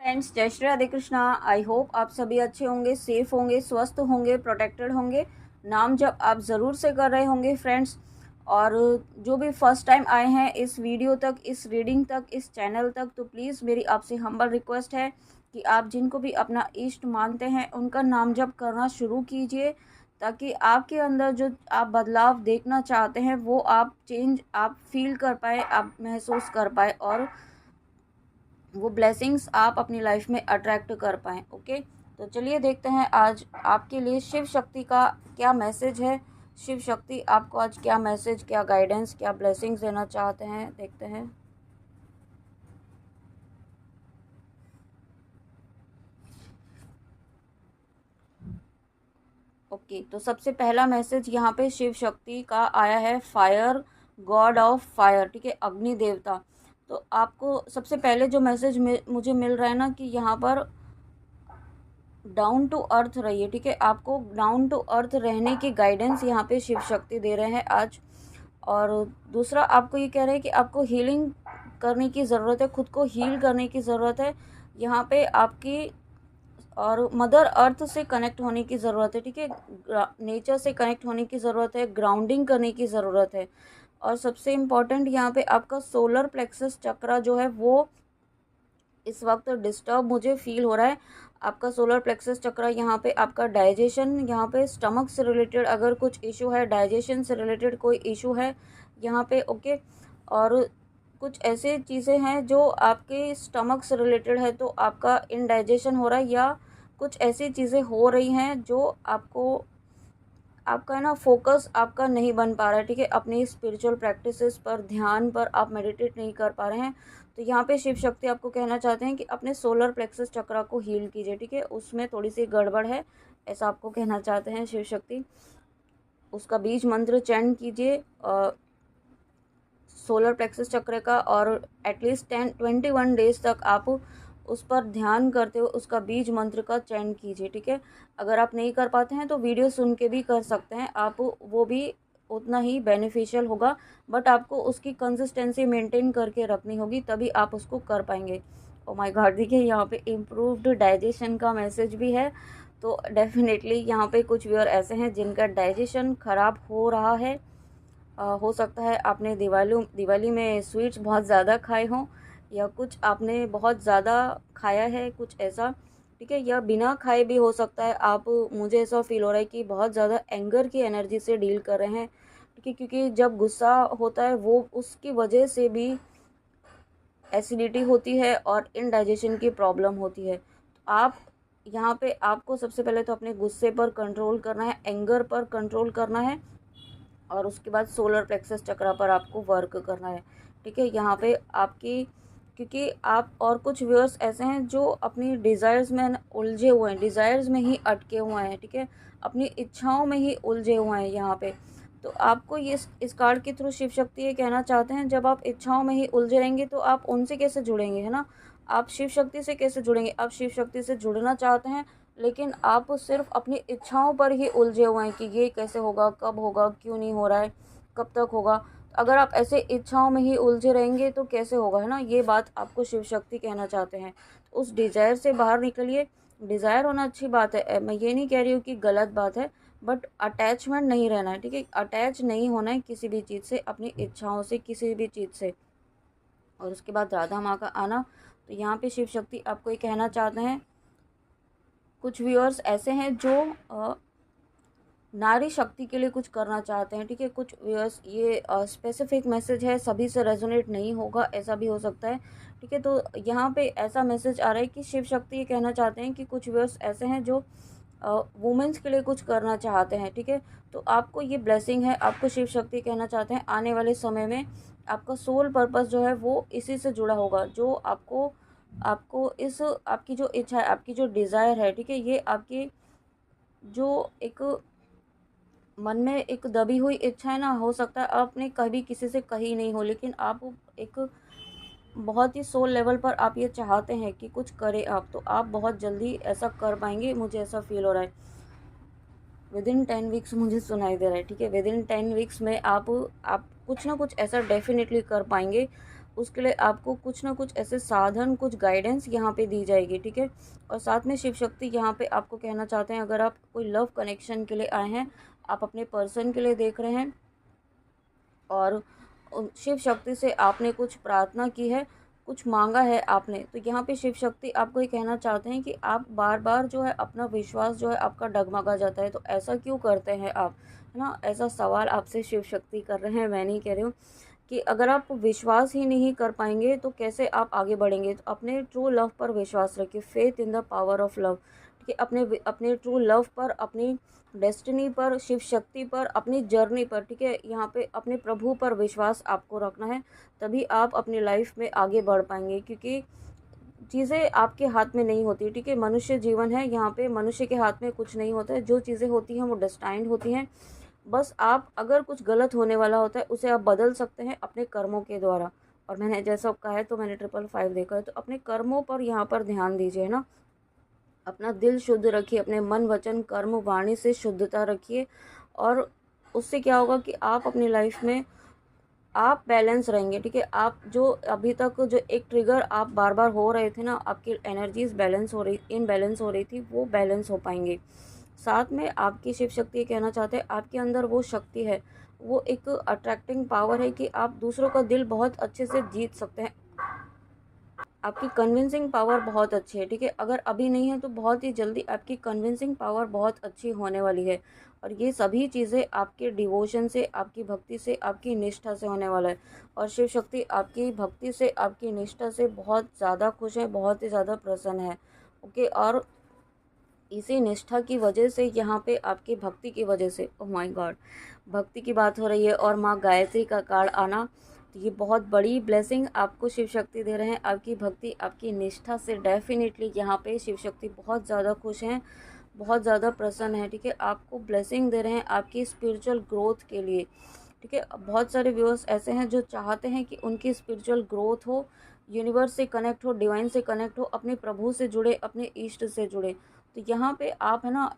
Friends, जय Shri Radhe Krishna. I hope आप सभी अच्छे होंगे, सेफ होंगे, स्वस्थ होंगे, प्रोटेक्टेड होंगे। नाम जब आप ज़रूर से कर रहे होंगे फ्रेंड्स। और जो भी फर्स्ट टाइम आए हैं इस वीडियो तक, इस रीडिंग तक, इस चैनल तक, तो प्लीज़ मेरी आपसे हम्बल रिक्वेस्ट है कि आप जिनको भी अपना इष्ट मानते हैं उनका नाम जप करना शुरू कीजिए, ताकि आपके अंदर जो आप बदलाव देखना चाहते हैं वो आप चेंज आप फील कर पाए, आप महसूस कर पाए, और वो ब्लेसिंग्स आप अपनी लाइफ में अट्रैक्ट कर पाएँ। ओके, तो चलिए देखते हैं आज आपके लिए शिव शक्ति का क्या मैसेज है। शिव शक्ति आपको आज क्या मैसेज, क्या गाइडेंस, क्या ब्लेसिंग्स देना चाहते हैं, देखते हैं। ओके, तो सबसे पहला मैसेज यहाँ पे शिव शक्ति का आया है, फायर, गॉड ऑफ फायर। ठीक है, अग्नि देवता। तो आपको सबसे पहले जो मैसेज मुझे मिल रहा है ना, कि यहाँ पर डाउन टू अर्थ रहिए। ठीक है, आपको डाउन टू अर्थ रहने की गाइडेंस यहाँ पे शिव शक्ति दे रहे हैं आज। और दूसरा आपको ये कह रहे हैं कि आपको हीलिंग करने की ज़रूरत है, खुद को हील करने की ज़रूरत है यहाँ पे आपकी। और मदर अर्थ से कनेक्ट होने की ज़रूरत है। ठीक है, नेचर से कनेक्ट होने की ज़रूरत है, ग्राउंडिंग करने की ज़रूरत है। और सबसे इम्पॉर्टेंट यहाँ पे आपका सोलर प्लेक्सस चक्रा जो है वो इस वक्त डिस्टर्ब मुझे फील हो रहा है। आपका सोलर प्लेक्सस चक्र यहाँ पे आपका डाइजेशन, यहाँ पे स्टमक से रिलेटेड अगर कुछ इशू है, डाइजेशन से रिलेटेड कोई इशू है यहाँ पे। ओके, और कुछ ऐसे चीज़ें हैं जो आपके स्टमक से रिलेटेड है, तो आपका इनडाइजेशन हो रहा है, या कुछ ऐसी चीज़ें हो रही हैं जो आपको, आपका है ना, फोकस आपका नहीं बन पा रहा है। ठीक है, अपनी स्पिरिचुअल प्रैक्टिसेस पर, ध्यान पर आप मेडिटेट नहीं कर पा रहे हैं। तो यहाँ पे शिव शक्ति आपको कहना चाहते हैं कि अपने सोलर प्लेक्सस चक्रा को हील कीजिए। ठीक है, उसमें थोड़ी सी गड़बड़ है, ऐसा आपको कहना चाहते हैं शिव शक्ति। उसका बीज मंत्र चैंट कीजिए सोलर प्लेक्सस चक्र का, और एटलीस्ट 21 डेज तक आप उस पर ध्यान करते हुए उसका बीज मंत्र का चयन कीजिए। ठीक है, अगर आप नहीं कर पाते हैं तो वीडियो सुन के भी कर सकते हैं आप, वो भी उतना ही बेनिफिशियल होगा। बट आपको उसकी कंसिस्टेंसी मेंटेन करके रखनी होगी, तभी आप उसको कर पाएंगे। ओ माय गॉड, देखिए यहाँ पे इम्प्रूव्ड डाइजेशन का मैसेज भी है। तो डेफिनेटली यहाँ पे कुछ व्यूअर ऐसे हैं जिनका डाइजेशन ख़राब हो रहा है। हो सकता है आपने दिवाली में स्वीट्स बहुत ज़्यादा खाए हों, या कुछ आपने बहुत ज़्यादा खाया है, कुछ ऐसा। ठीक है, या बिना खाए भी हो सकता है आप, मुझे ऐसा फील हो रहा है कि बहुत ज़्यादा एंगर की एनर्जी से डील कर रहे हैं। ठीक है, क्योंकि जब गुस्सा होता है वो उसकी वजह से भी एसिडिटी होती है और इनडाइजेशन की प्रॉब्लम होती है। तो आप यहाँ पे, आपको सबसे पहले तो अपने गुस्से पर कंट्रोल करना है, एंगर पर कंट्रोल करना है, और उसके बाद सोलर प्लेक्सस चक्रा पर आपको वर्क करना है। ठीक है, यहाँ पे आपकी, क्योंकि आप और कुछ व्यूअर्स ऐसे हैं जो अपनी डिज़ायर्स में उलझे हुए हैं, डिज़ायर्स में ही अटके हुए हैं। ठीक है, अपनी इच्छाओं में ही उलझे हुए हैं यहाँ पे। तो आपको ये इस कार्ड के थ्रू शिव शक्ति ये कहना चाहते हैं, जब आप इच्छाओं में ही उलझे रहेंगे तो आप उनसे कैसे जुड़ेंगे, है ना। आप शिव शक्ति से कैसे जुड़ेंगे, आप शिव शक्ति से जुड़ना चाहते हैं, लेकिन आप सिर्फ अपनी इच्छाओं पर ही उलझे हुए हैं कि ये कैसे होगा, कब होगा, क्यों नहीं हो रहा है, कब तक होगा। तो अगर आप ऐसे इच्छाओं में ही उलझे रहेंगे तो कैसे होगा, है ना। ये बात आपको शिव शक्ति कहना चाहते हैं। तो उस डिज़ायर से बाहर निकलिए। डिज़ायर होना अच्छी बात है, मैं ये नहीं कह रही हूँ कि गलत बात है, बट अटैचमेंट नहीं रहना है। ठीक है, अटैच नहीं होना है किसी भी चीज़ से, अपनी इच्छाओं से, किसी भी चीज़ से। और उसके बाद राधा माँ का आना। तो यहाँ पे शिव शक्ति आपको ये कहना चाहते हैं, कुछ व्यूअर्स ऐसे हैं जो नारी शक्ति के लिए कुछ करना चाहते हैं। ठीक है, कुछ व्यूअर्स, ये स्पेसिफिक मैसेज है, सभी से रेजोनेट नहीं होगा, ऐसा भी हो सकता है। ठीक है, तो यहाँ पे ऐसा मैसेज आ रहा है कि शिव शक्ति ये कहना चाहते हैं कि कुछ व्यूअर्स ऐसे हैं जो वुमेंस के लिए कुछ करना चाहते हैं। ठीक है, तो आपको ये ब्लेसिंग है, आपको शिव शक्ति कहना चाहते हैं आने वाले समय में आपका सोल पर्पस जो है वो इसी से जुड़ा होगा, जो आपको आपको इस आपकी जो इच्छा है, आपकी जो डिज़ायर है, ठीक है, ये आपकी जो एक मन में एक दबी हुई इच्छा है ना, हो सकता है आपने कभी किसी से कही नहीं हो, लेकिन आप एक बहुत ही सोल लेवल पर आप ये चाहते हैं कि कुछ करें आप, तो आप बहुत जल्दी ऐसा कर पाएंगे, मुझे ऐसा फील हो रहा है। विद इन 10 वीक्स मुझे सुनाई दे रहा है। ठीक है, विद इन 10 वीक्स में आप कुछ ना कुछ ऐसा डेफिनेटली कर पाएंगे। उसके लिए आपको कुछ ना कुछ ऐसे साधन, कुछ गाइडेंस यहाँ पे दी जाएगी, ठीक है। और साथ में शिव शक्ति यहाँ पे आपको कहना चाहते हैं, अगर आप कोई लव कनेक्शन के लिए आए हैं, आप अपने पर्सन के लिए देख रहे हैं और शिव शक्ति से आपने कुछ प्रार्थना की है, कुछ मांगा है आपने, तो यहाँ पे शिव शक्ति आपको ये कहना चाहते हैं कि आप बार बार जो है अपना विश्वास जो है आपका डगमगा जाता है, तो ऐसा क्यों करते हैं आप, है ना। ऐसा सवाल आपसे शिव शक्ति कर रहे हैं, मैं नहीं कह रही हूँ। कि अगर आप विश्वास ही नहीं कर पाएंगे तो कैसे आप आगे बढ़ेंगे। तो अपने ट्रू लव पर विश्वास रखिए, faith in the power of love, ठीक है। अपने अपने ट्रू लव पर, अपनी डेस्टिनी पर, शिव शक्ति पर, अपनी जर्नी पर, ठीक है। यहाँ पे अपने प्रभु पर विश्वास आपको रखना है, तभी आप अपनी लाइफ में आगे बढ़ पाएंगे, क्योंकि चीज़ें आपके हाथ में नहीं होती, ठीक है। मनुष्य जीवन है, यहाँ पे मनुष्य के हाथ में कुछ नहीं होता है। जो चीज़ें होती हैं वो डेस्टाइंड होती हैं। बस आप अगर कुछ गलत होने वाला होता है उसे आप बदल सकते हैं अपने कर्मों के द्वारा। और मैंने जैसा कहा है, तो मैंने 555 देखा है, तो अपने कर्मों पर यहाँ पर ध्यान दीजिए ना। अपना दिल शुद्ध रखिए, अपने मन वचन कर्म वाणी से शुद्धता रखिए, और उससे क्या होगा कि आप अपनी लाइफ में आप बैलेंस रहेंगे, ठीक है। आप जो अभी तक जो एक ट्रिगर आप बार बार हो रहे थे ना, आपकी एनर्जीज बैलेंस हो रही, इनबैलेंस हो रही थी, वो बैलेंस हो पाएंगे। साथ में आपकी शिव शक्ति कहना चाहते हैं, आपके अंदर वो शक्ति है, वो एक अट्रैक्टिंग पावर है कि आप दूसरों का दिल बहुत अच्छे से जीत सकते हैं। आपकी कन्विंसिंग पावर बहुत अच्छी है, ठीक है। अगर अभी नहीं है तो बहुत ही जल्दी आपकी कन्विंसिंग पावर बहुत अच्छी होने वाली है, और ये सभी चीज़ें आपके डिवोशन से, आपकी भक्ति से, आपकी निष्ठा से होने वाला है। और शिव शक्ति आपकी भक्ति से, आपकी निष्ठा से बहुत ज़्यादा खुश है, बहुत ही ज़्यादा प्रसन्न है, ओके। और इसी निष्ठा की वजह से, यहाँ पे आपकी भक्ति की वजह से, ओह माय गॉड, भक्ति की बात हो रही है और माँ गायत्री का कार्ड आना, तो ये बहुत बड़ी ब्लेसिंग आपको शिव शक्ति दे रहे हैं। आपकी भक्ति, आपकी निष्ठा से डेफिनेटली यहाँ पे शिव शक्ति बहुत ज़्यादा खुश हैं, बहुत ज़्यादा प्रसन्न है, ठीक है। आपको ब्लेसिंग दे रहे हैं आपकी स्पिरिचुअल ग्रोथ के लिए, ठीक है। बहुत सारे व्यूअर्स ऐसे हैं जो चाहते हैं कि उनकी स्पिरिचुअल ग्रोथ हो, यूनिवर्स से कनेक्ट हो, डिवाइन से कनेक्ट हो, अपने प्रभु से जुड़े, अपने इष्ट से जुड़े। तो यहाँ पे आप है ना,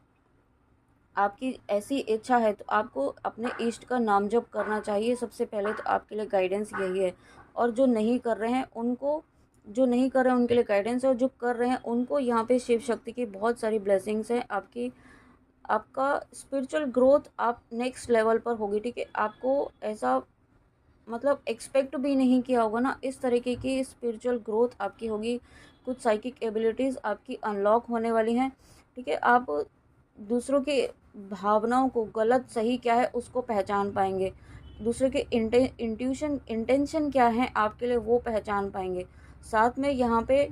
आपकी ऐसी इच्छा है तो आपको अपने इष्ट का नाम जप करना चाहिए सबसे पहले, तो आपके लिए गाइडेंस यही है। और जो नहीं कर रहे हैं उनको, जो नहीं कर रहे हैं उनके लिए गाइडेंस है, और जो कर रहे हैं उनको यहाँ पे शिव शक्ति की बहुत सारी ब्लेसिंग्स हैं। आपकी, आपका स्पिरिचुअल ग्रोथ आप नेक्स्ट लेवल पर होगी, ठीक है। आपको ऐसा मतलब एक्सपेक्ट भी नहीं किया होगा ना, इस तरीके की स्पिरिचुअल ग्रोथ आपकी होगी। कुछ साइकिक एबिलिटीज़ आपकी अनलॉक होने वाली हैं, ठीक है। आप दूसरों की भावनाओं को, गलत सही क्या है उसको पहचान पाएंगे, दूसरे के इंट्यूशन इंटेंशन क्या है आपके लिए वो पहचान पाएंगे। साथ में यहाँ पे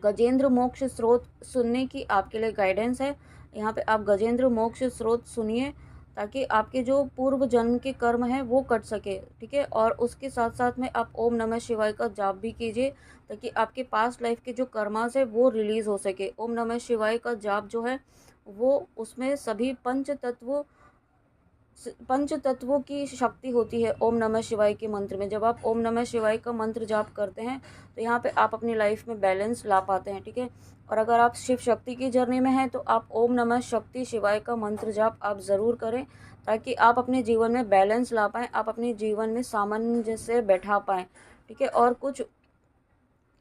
गजेंद्र मोक्ष स्रोत सुनने की आपके लिए गाइडेंस है। यहाँ पे आप गजेंद्र मोक्ष स्रोत सुनिए, ताकि आपके जो पूर्व जन्म के कर्म हैं वो कट सके, ठीक है। और उसके साथ साथ में आप ओम नमः शिवाय का जाप भी कीजिए, ताकि आपके पास्ट लाइफ के जो कर्मास है वो रिलीज़ हो सके। ओम नमः शिवाय का जाप जो है वो, उसमें सभी पंच तत्वों की शक्ति होती है ओम नमः शिवाय के मंत्र में। जब आप ओम नमः शिवाय का मंत्र जाप करते हैं तो यहाँ पे आप अपनी लाइफ में बैलेंस ला पाते हैं, ठीक है। और अगर आप शिव शक्ति की जर्नी में हैं तो आप ओम नमः शक्ति शिवाय का मंत्र जाप आप ज़रूर करें, ताकि आप अपने जीवन में बैलेंस ला पाएँ, आप अपने जीवन में सामंजस्य बैठा पाएँ, ठीक है। और कुछ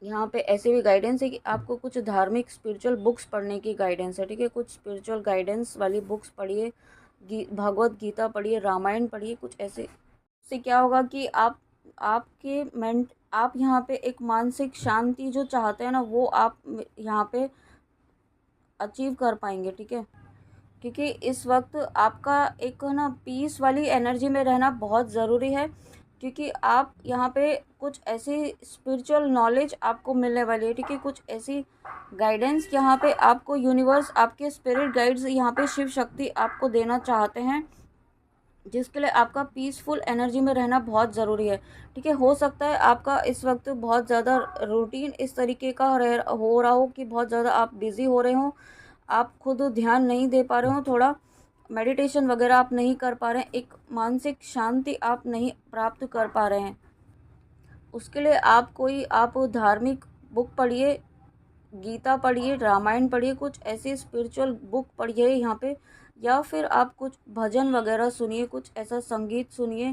यहाँ पे ऐसे भी गाइडेंस है कि आपको कुछ धार्मिक स्पिरिचुअल बुक्स पढ़ने की गाइडेंस है, ठीक है। कुछ स्पिरिचुअल गाइडेंस वाली बुक्स पढ़िए, भगवत गीता पढ़िए, रामायण पढ़िए, कुछ ऐसे। इससे क्या होगा कि आपके मेंट आप यहाँ पे एक मानसिक शांति जो चाहते हैं ना, वो आप यहाँ पे अचीव कर पाएंगे, ठीक है। क्योंकि इस वक्त आपका एक ना पीस वाली एनर्जी में रहना बहुत ज़रूरी है, क्योंकि आप यहाँ पे कुछ ऐसी स्पिरिचुअल नॉलेज आपको मिलने वाली है, ठीक है। कुछ ऐसी गाइडेंस यहाँ पे आपको यूनिवर्स, आपके स्पिरिट गाइड्स यहाँ पे शिव शक्ति आपको देना चाहते हैं, जिसके लिए आपका पीसफुल एनर्जी में रहना बहुत ज़रूरी है, ठीक है। हो सकता है आपका इस वक्त बहुत ज़्यादा रूटीन इस तरीके का हो रहा हो कि बहुत ज़्यादा आप बिज़ी हो रहे हो, आप खुद ध्यान नहीं दे पा रहे हो, थोड़ा मेडिटेशन वगैरह आप नहीं कर पा रहे हैं, एक मानसिक शांति आप नहीं प्राप्त कर पा रहे हैं। उसके लिए आप धार्मिक बुक पढ़िए, गीता पढ़िए, रामायण पढ़िए, कुछ ऐसी स्पिरिचुअल बुक पढ़िए यहाँ पे, या फिर आप कुछ भजन वगैरह सुनिए, कुछ ऐसा संगीत सुनिए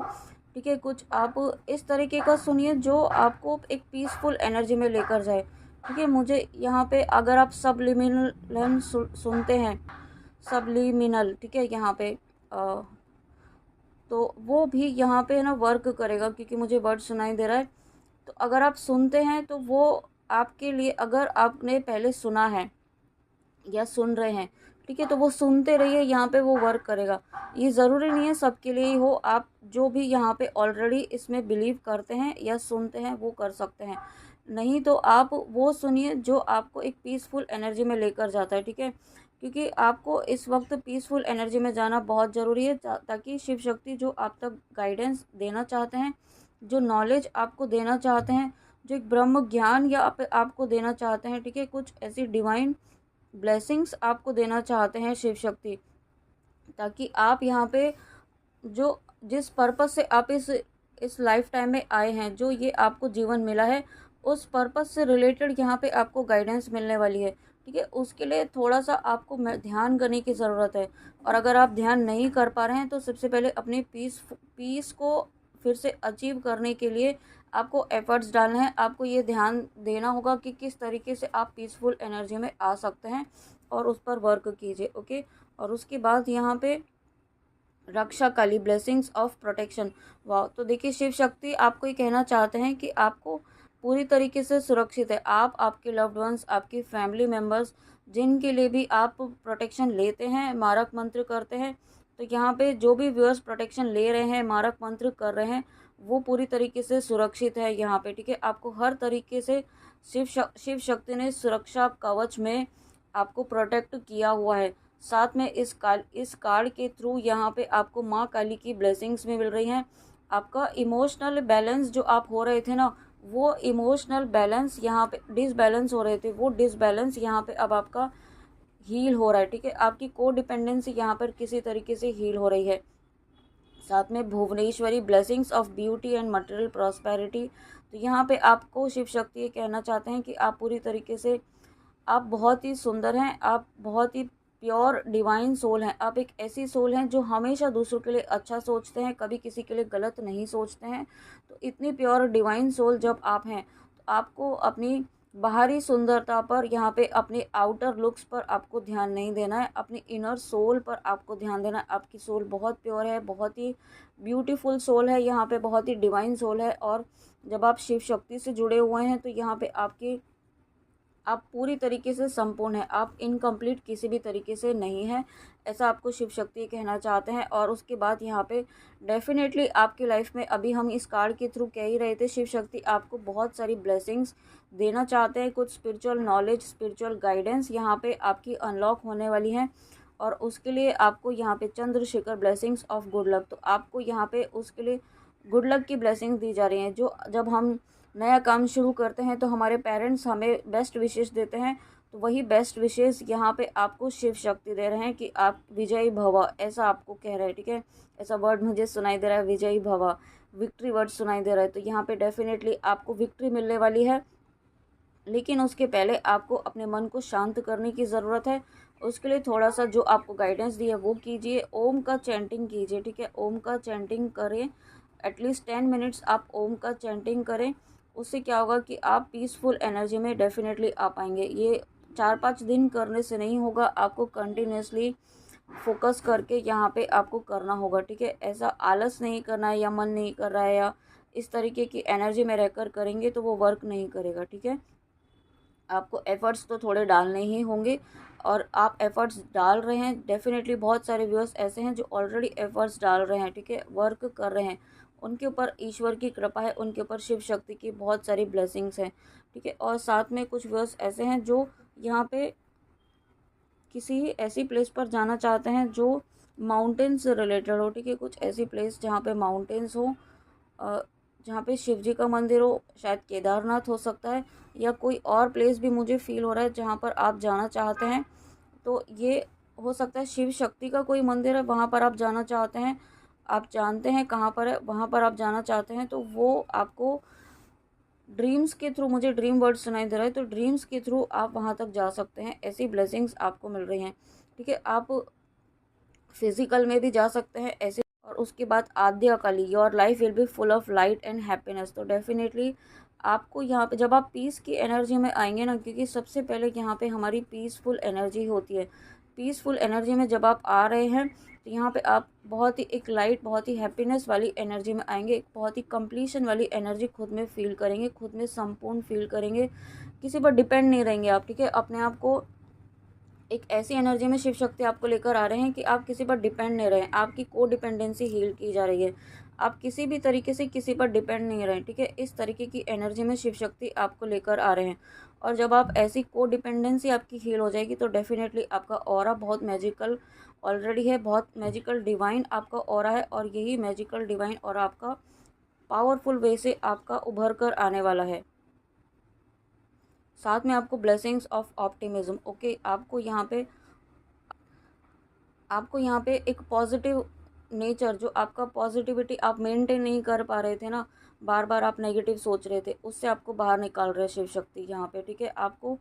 ठीक है। कुछ आप इस तरीके का सुनिए जो आपको एक पीसफुल एनर्जी में लेकर जाए, ठीक है। मुझे यहाँ पे अगर आप सबलिमिनल सुनते हैं, सबलिमिनल, ठीक है, यहाँ पे तो वो भी यहाँ पे ना वर्क करेगा, क्योंकि मुझे वर्ड सुनाई दे रहा है। तो अगर आप सुनते हैं तो वो आपके लिए, अगर आपने पहले सुना है या सुन रहे हैं, ठीक है, तो वो सुनते रहिए, यहाँ पे वो वर्क करेगा। ये ज़रूरी नहीं है सबके लिए ही हो, आप जो भी यहाँ पे ऑलरेडी इसमें बिलीव करते हैं या सुनते हैं वो कर सकते हैं। नहीं तो आप वो सुनिए जो आपको एक पीसफुल एनर्जी में लेकर जाता है, ठीक है। क्योंकि आपको इस वक्त पीसफुल एनर्जी में जाना बहुत ज़रूरी है, ताकि शिव शक्ति जो आप तक गाइडेंस देना चाहते हैं, जो नॉलेज आपको देना चाहते हैं, जो एक ब्रह्म ज्ञान या आपको देना चाहते हैं, ठीक है, कुछ ऐसी डिवाइन ब्लेसिंग्स आपको देना चाहते हैं शिव शक्ति, ताकि आप यहाँ पे जो जिस पर्पस से आप इस लाइफ टाइम में आए हैं, जो ये आपको जीवन मिला है, उस पर्पस से रिलेटेड यहाँ पे आपको गाइडेंस मिलने वाली है, ठीक है। उसके लिए थोड़ा सा आपको ध्यान करने की ज़रूरत है। और अगर आप ध्यान नहीं कर पा रहे हैं तो सबसे पहले अपनी पीस को फिर से अचीव करने के लिए आपको एफर्ट्स डालना है। आपको ये ध्यान देना होगा कि किस तरीके से आप पीसफुल एनर्जी में आ सकते हैं, और उस पर वर्क कीजिए, ओके। और उसके बाद यहाँ पे रक्षा काली, ब्लेसिंग्स ऑफ प्रोटेक्शन। वाह, तो देखिए शिव शक्ति आपको ये कहना चाहते हैं कि आपको पूरी तरीके से सुरक्षित है। आप, आपके लव्ड वंस, आपकी फैमिली मेम्बर्स, जिनके लिए भी आप प्रोटेक्शन लेते हैं, मारक मंत्र करते हैं, तो यहाँ पे जो भी व्यूअर्स प्रोटेक्शन ले रहे हैं, मारक मंत्र कर रहे हैं, वो पूरी तरीके से सुरक्षित है यहाँ पे, ठीक है। आपको हर तरीके से शिव शक्ति ने सुरक्षा कवच में आपको प्रोटेक्ट किया हुआ है। साथ में इस कार्ड के थ्रू यहाँ पे आपको माँ काली की ब्लेसिंग्स भी मिल रही हैं। आपका इमोशनल बैलेंस जो आप हो रहे थे ना, वो इमोशनल बैलेंस यहाँ पे डिसबैलेंस हो रहे थे, वो डिसबैलेंस यहाँ पे अब आपका हील हो रहा है, ठीक है। आपकी को डिपेंडेंसी यहाँ पर किसी तरीके से हील हो रही है। साथ में Bhuvaneshwari, blessings of beauty and material prosperity. तो यहाँ पे आपको शिव शक्ति ये कहना चाहते हैं कि आप पूरी तरीके से, आप बहुत ही सुंदर हैं, आप बहुत ही प्योर डिवाइन सोल हैं। आप एक ऐसी सोल हैं जो हमेशा दूसरों के लिए अच्छा सोचते हैं, कभी किसी के लिए गलत नहीं सोचते हैं। तो इतनी प्योर डिवाइन सोल जब आप हैं, तो आपको अपनी बाहरी सुंदरता पर, यहाँ पे अपने आउटर लुक्स पर आपको ध्यान नहीं देना है, अपनी इनर सोल पर आपको ध्यान देना है। आपकी सोल बहुत प्योर है, बहुत ही ब्यूटीफुल सोल है, यहाँ पे बहुत ही डिवाइन सोल है। और जब आप शिव शक्ति से जुड़े हुए हैं तो यहाँ पे आप पूरी तरीके से संपूर्ण हैं, आप इनकम्प्लीट किसी भी तरीके से नहीं हैं, ऐसा आपको शिव शक्ति कहना चाहते हैं। और उसके बाद यहाँ पे डेफिनेटली आपकी लाइफ में, अभी हम इस कार्ड के थ्रू कह ही रहे थे, शिव शक्ति आपको बहुत सारी ब्लेसिंग्स देना चाहते हैं। कुछ स्पिरिचुअल नॉलेज, स्पिरिचुअल गाइडेंस यहाँ पे आपकी अनलॉक होने वाली हैं, और उसके लिए आपको यहाँ पे Chandrashekhar blessings of good luck, तो आपको यहाँ पे उसके लिए गुड लक की ब्लेसिंग दी जा रही हैं। जो जब हम नया काम शुरू करते हैं तो हमारे पेरेंट्स हमें बेस्ट विशेष देते हैं, तो वही बेस्ट विशेष यहाँ पे आपको शिव शक्ति दे रहे हैं कि आप विजयी भव, ऐसा आपको कह रहे हैं, ठीक है। ऐसा वर्ड मुझे सुनाई दे रहा है, विजयी भव, विक्ट्री वर्ड सुनाई दे रहा है। तो यहाँ पे डेफिनेटली आपको विक्ट्री मिलने वाली है, लेकिन उसके पहले आपको अपने मन को शांत करने की ज़रूरत है। उसके लिए थोड़ा सा जो आपको गाइडेंस दी है वो कीजिए, ओम का चैंटिंग कीजिए, ठीक है। ओम का चैंटिंग करें, एटलीस्ट 10 मिनट्स आप ओम का चैंटिंग करें। उससे क्या होगा कि आप पीसफुल एनर्जी में डेफिनेटली आ पाएंगे। ये 4-5 दिन करने से नहीं होगा, आपको कंटिन्यूसली फोकस करके यहाँ पे आपको करना होगा, ठीक है। ऐसा आलस नहीं करना है, या मन नहीं कर रहा है, या इस तरीके की एनर्जी में रहकर करेंगे तो वो वर्क नहीं करेगा, ठीक है। आपको एफ़र्ट्स तो थोड़े डालने ही होंगे, और आप एफ़र्ट्स डाल रहे हैं। डेफिनेटली बहुत सारे व्यूअर्स ऐसे हैं जो ऑलरेडी एफ़र्ट्स डाल रहे हैं, ठीक है, वर्क कर रहे हैं। उनके ऊपर ईश्वर की कृपा है, उनके ऊपर शिव शक्ति की बहुत सारी ब्लेसिंग्स हैं, ठीक है। और साथ में कुछ व्यूअर्स ऐसे हैं जो यहाँ पे किसी ऐसी प्लेस पर जाना चाहते हैं जो माउंटेन से रिलेटेड हो, ठीक है। कुछ ऐसी प्लेस जहाँ पे माउंटेन्स हो, जहाँ पे शिव जी का मंदिर हो, शायद केदारनाथ हो सकता है, या कोई और प्लेस भी मुझे फील हो रहा है जहाँ पर आप जाना चाहते हैं। तो ये हो सकता है शिव शक्ति का कोई मंदिर है, वहाँ पर आप जाना चाहते हैं, आप जानते हैं कहाँ पर है, वहाँ पर आप जाना चाहते हैं। तो वो आपको ड्रीम्स के थ्रू, मुझे ड्रीम वर्ड सुनाई दे रहा है, तो ड्रीम्स के थ्रू आप वहाँ तक जा सकते हैं। ऐसी ब्लेसिंग्स आपको मिल रही हैं, ठीक है। आप फिज़िकल में भी जा सकते हैं, ऐसे और उसके बाद Adya Kali, your life will be full of light and happiness. तो डेफिनेटली आपको यहाँ पे जब आप पीस की एनर्जी में आएंगे ना, क्योंकि सबसे पहले यहाँ पे हमारी पीसफुल एनर्जी होती है, पीसफुल एनर्जी में जब आप आ रहे हैं तो यहाँ पे आप बहुत ही एक लाइट, बहुत ही हैप्पीनेस वाली एनर्जी में आएंगे, एक बहुत ही कंप्लीशन वाली एनर्जी खुद में फील करेंगे, खुद में संपूर्ण फील करेंगे, किसी पर डिपेंड नहीं रहेंगे आप, ठीक है। अपने आप को एक ऐसी एनर्जी में शिव शक्ति आपको लेकर आ रहे हैं कि आप किसी पर डिपेंड नहीं रहे, आपकी को डिपेंडेंसी हील की जा रही है, आप किसी भी तरीके से किसी पर डिपेंड नहीं रहे, ठीक है। इस तरीके की एनर्जी में शिव शक्ति आपको लेकर आ रहे हैं। और जब आप ऐसी को डिपेंडेंसी आपकी हील हो जाएगी तो डेफिनेटली आपका ऑरा बहुत मैजिकल ऑलरेडी है, बहुत मैजिकल डिवाइन आपका ऑरा है, और यही मैजिकल डिवाइन और आपका पावरफुल वे से आपका उभर कर आने वाला है। साथ में आपको ब्लेसिंग्स ऑफ ऑप्टिमिज्म। ओके, आपको यहाँ पे एक पॉजिटिव नेचर, जो आपका पॉजिटिविटी आप मेंटेन नहीं कर पा रहे थे ना, बार बार आप नेगेटिव सोच रहे थे, उससे आपको बाहर निकाल रहे शिव शक्ति यहाँ पे, ठीक है। आपको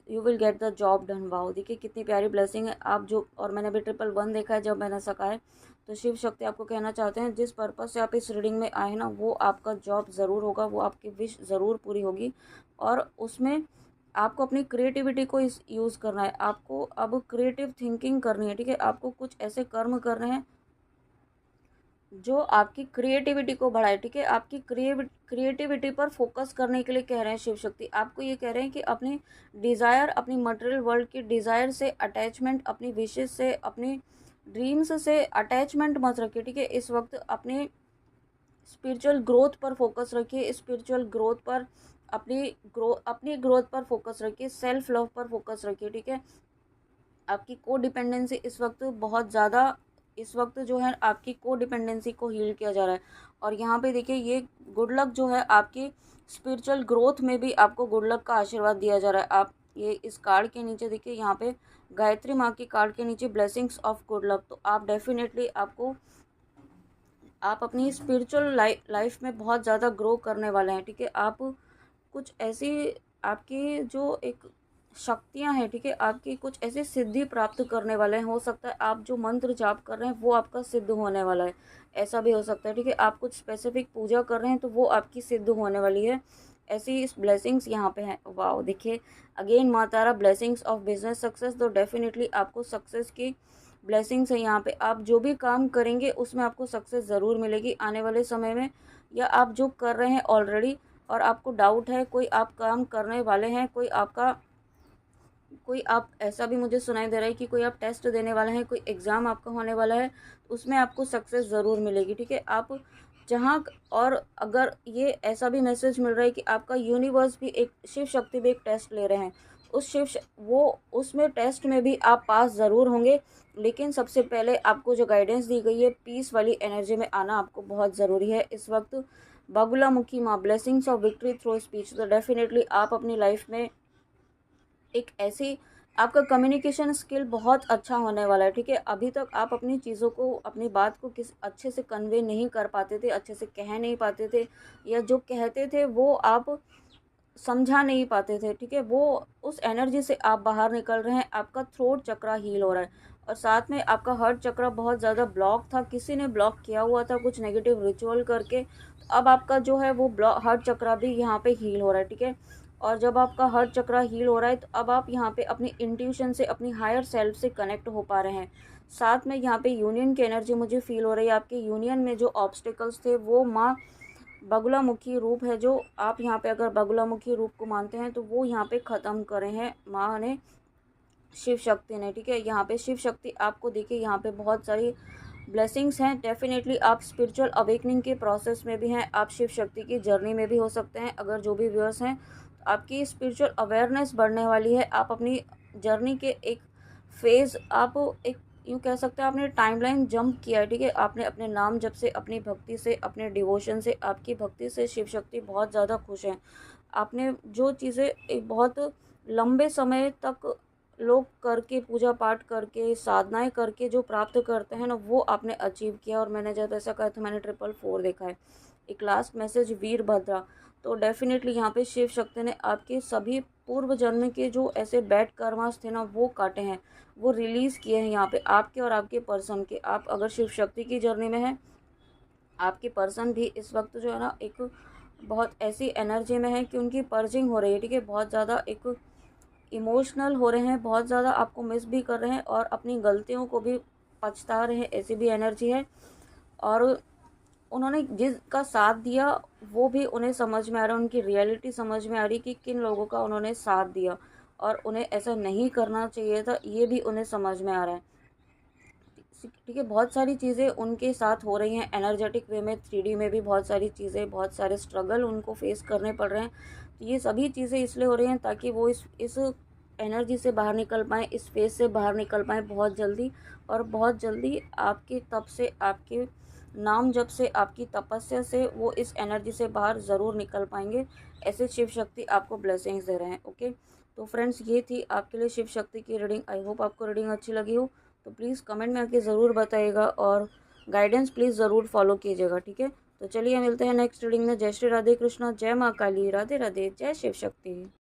you will get the job done. Wow, देखिए कितनी प्यारी ब्लेसिंग है। आप जो, और मैंने भी 111 देखा है जब मैंने सका है, तो शिव शक्ति आपको कहना चाहते हैं जिस पर्पज़ से आप इस रीडिंग में आए ना, वो आपका जॉब ज़रूर होगा, वो आपकी विश ज़रूर पूरी होगी। और उसमें आपको अपनी क्रिएटिविटी को इस यूज़ करना है, आपको अब क्रिएटिव थिंकिंग करनी है, ठीक है। आपको कुछ ऐसे कर्म करने हैं जो आपकी क्रिएटिविटी को बढ़ाए, ठीक है। आपकी क्रिएटिविटी पर फोकस करने के लिए कह रहे हैं शिव शक्ति। आपको ये कह रहे हैं कि अपनी डिज़ायर, अपनी मटेरियल वर्ल्ड की डिज़ायर से अटैचमेंट, अपनी विशेस से, अपनी ड्रीम्स से अटैचमेंट मत रखिए, ठीक है। इस वक्त अपने स्पिरिचुअल ग्रोथ पर फोकस रखिए, स्पिरिचुअल ग्रोथ पर, अपनी ग्रोथ पर फोकस रखिए, सेल्फ लव पर फोकस रखिए, ठीक है। आपकी को डिपेंडेंसी इस वक्त जो है आपकी को डिपेंडेंसी को हील किया जा रहा है। और यहाँ पे देखिए ये गुड लक जो है आपकी स्पिरिचुअल ग्रोथ में भी आपको गुड लक का आशीर्वाद दिया जा रहा है। आप ये इस कार्ड के नीचे देखिए, यहाँ पे गायत्री माँ की कार्ड के नीचे ब्लेसिंग्स ऑफ गुड लक। तो आप डेफिनेटली आप अपनी स्पिरिचुअल लाइफ में बहुत ज़्यादा ग्रो करने वाले हैं, ठीक है। आप कुछ ऐसी, आपकी जो एक शक्तियां हैं, ठीक है, आपकी कुछ ऐसी सिद्धि प्राप्त करने वाले हैं। हो सकता है आप जो मंत्र जाप कर रहे हैं वो आपका सिद्ध होने वाला है, ऐसा भी हो सकता है, ठीक है। आप कुछ स्पेसिफिक पूजा कर रहे हैं तो वो आपकी सिद्ध होने वाली है। ऐसी इस ब्लेसिंग्स यहाँ पे हैं। वाओ, देखिए अगेन माँ तारा ब्लेसिंग्स ऑफ बिजनेस सक्सेस। तो डेफिनेटली आपको सक्सेस की ब्लेसिंग्स है यहाँ पे। आप जो भी काम करेंगे उसमें आपको सक्सेस ज़रूर मिलेगी आने वाले समय में, या आप जो कर रहे हैं ऑलरेडी और आपको डाउट है, कोई आप काम करने वाले हैं, कोई आप ऐसा भी मुझे सुनाई दे रहा है कि कोई आप टेस्ट देने वाले हैं, कोई एग्ज़ाम आपका होने वाला है, उसमें आपको सक्सेस ज़रूर मिलेगी, ठीक है। आप जहाँ, और अगर ये ऐसा भी मैसेज मिल रहा है कि आपका यूनिवर्स भी एक, शिव शक्ति भी एक टेस्ट ले रहे हैं, उसमें टेस्ट में भी आप पास ज़रूर होंगे। लेकिन सबसे पहले आपको जो गाइडेंस दी गई है, पीस वाली एनर्जी में आना आपको बहुत ज़रूरी है इस वक्त। बगुलामुखी माँ, blessings of victory through speech. तो डेफिनेटली आप अपनी लाइफ में एक ऐसी, आपका कम्युनिकेशन स्किल बहुत अच्छा होने वाला है, ठीक है। अभी तक आप अपनी चीज़ों को, अपनी बात को किस अच्छे से कन्वे नहीं कर पाते थे, अच्छे से कह नहीं पाते थे, या जो कहते थे वो आप समझा नहीं पाते थे, ठीक है। वो उस एनर्जी से आप बाहर निकल रहे हैं, आपका थ्रोट चक्रा हील हो रहा है। और साथ में आपका हार्ट चक्रा बहुत ज़्यादा ब्लॉक था, किसी ने ब्लॉक किया हुआ था कुछ नेगेटिव रिचुअल करके, तो अब आपका जो है वो हार्ट चक्रा भी यहाँ पे हील हो रहा है, ठीक है। और जब आपका हार्ट चक्रा हील हो रहा है तो अब आप यहाँ पे अपनी इंट्यूशन से, अपनी हायर सेल्फ से कनेक्ट हो पा रहे हैं। साथ में यहाँ पे यूनियन की एनर्जी मुझे फील हो रही है। आपके यूनियन में जो ऑब्स्टिकल्स थे वो माँ बगुलामुखी रूप है, जो आप यहाँ पे अगर बगुलामुखी रूप को मानते हैं तो वो यहाँ पे ख़त्म करे हैं माँ ने, शिव शक्ति ने, ठीक है। यहाँ पे शिव शक्ति आपको देखिए, यहाँ पे बहुत सारी ब्लेसिंग्स हैं। डेफिनेटली आप स्पिरिचुअल अवेकनिंग के प्रोसेस में भी हैं, आप शिव शक्ति की जर्नी में भी हो सकते हैं। अगर जो भी व्यूअर्स हैं, तो आपकी स्पिरिचुअल अवेयरनेस बढ़ने वाली है। आप अपनी जर्नी के एक फेज़, आप एक यूँ कह सकते हैं आपने टाइमलाइन जंप किया है, ठीक है। आपने अपने नाम जब से, अपनी भक्ति से, अपने डिवोशन से, आपकी भक्ति से शिव शक्ति बहुत ज़्यादा खुश हैं। आपने जो चीज़ें एक बहुत लंबे समय तक लोग करके, पूजा पाठ करके, साधनाएं करके जो प्राप्त करते हैं ना, वो आपने अचीव किया। और मैंने जब ऐसा कहा तो मैंने 444 देखा है। एक लास्ट मैसेज वीरभद्रा। तो डेफिनेटली यहाँ पे शिव शक्ति ने आपके सभी पूर्व जन्म के जो ऐसे बैड कर्मास थे ना, वो काटे हैं, वो रिलीज़ किए हैं यहाँ पे आपके और आपके पर्सन के। आप अगर शिव शक्ति की जर्नी में हैं, आपके पर्सन भी इस वक्त जो है ना एक बहुत ऐसी एनर्जी में है कि उनकी पर्जिंग हो रही है, ठीक है। बहुत ज़्यादा एक इमोशनल हो रहे हैं, बहुत ज़्यादा आपको मिस भी कर रहे हैं और अपनी गलतियों को भी पछता रहे हैं, ऐसी भी एनर्जी है। और उन्होंने जिसका साथ दिया वो भी उन्हें समझ में आ रहा है, उनकी रियलिटी समझ में आ रही कि किन लोगों का उन्होंने साथ दिया और उन्हें ऐसा नहीं करना चाहिए था, ये भी उन्हें समझ में आ रहा है, ठीक है। बहुत सारी चीज़ें उनके साथ हो रही हैं एनर्जेटिक वे में, 3D में भी बहुत सारी चीज़ें, बहुत सारे स्ट्रगल उनको फेस करने पड़ रहे हैं। तो ये सभी चीज़ें इसलिए हो रही हैं ताकि वो इस एनर्जी से बाहर निकल पाएँ, इस फेज़ से बाहर निकल पाएँ बहुत जल्दी। और बहुत जल्दी आपके तप से, आपके नाम जप से, आपकी तपस्या से वो इस एनर्जी से बाहर ज़रूर निकल पाएंगे। ऐसे शिव शक्ति आपको ब्लेसिंग्स दे रहे हैं, ओके। तो फ्रेंड्स, ये थी आपके लिए शिव शक्ति की रीडिंग। आई होप आपको रीडिंग अच्छी लगी हो। तो प्लीज़ कमेंट में आके ज़रूर बताइएगा और गाइडेंस प्लीज़ ज़रूर फॉलो कीजिएगा, ठीक है। तो चलिए मिलते हैं नेक्स्ट रीडिंग में। जय श्री राधे कृष्णा, जय माँ काली, राधे राधे, जय शिव शक्ति।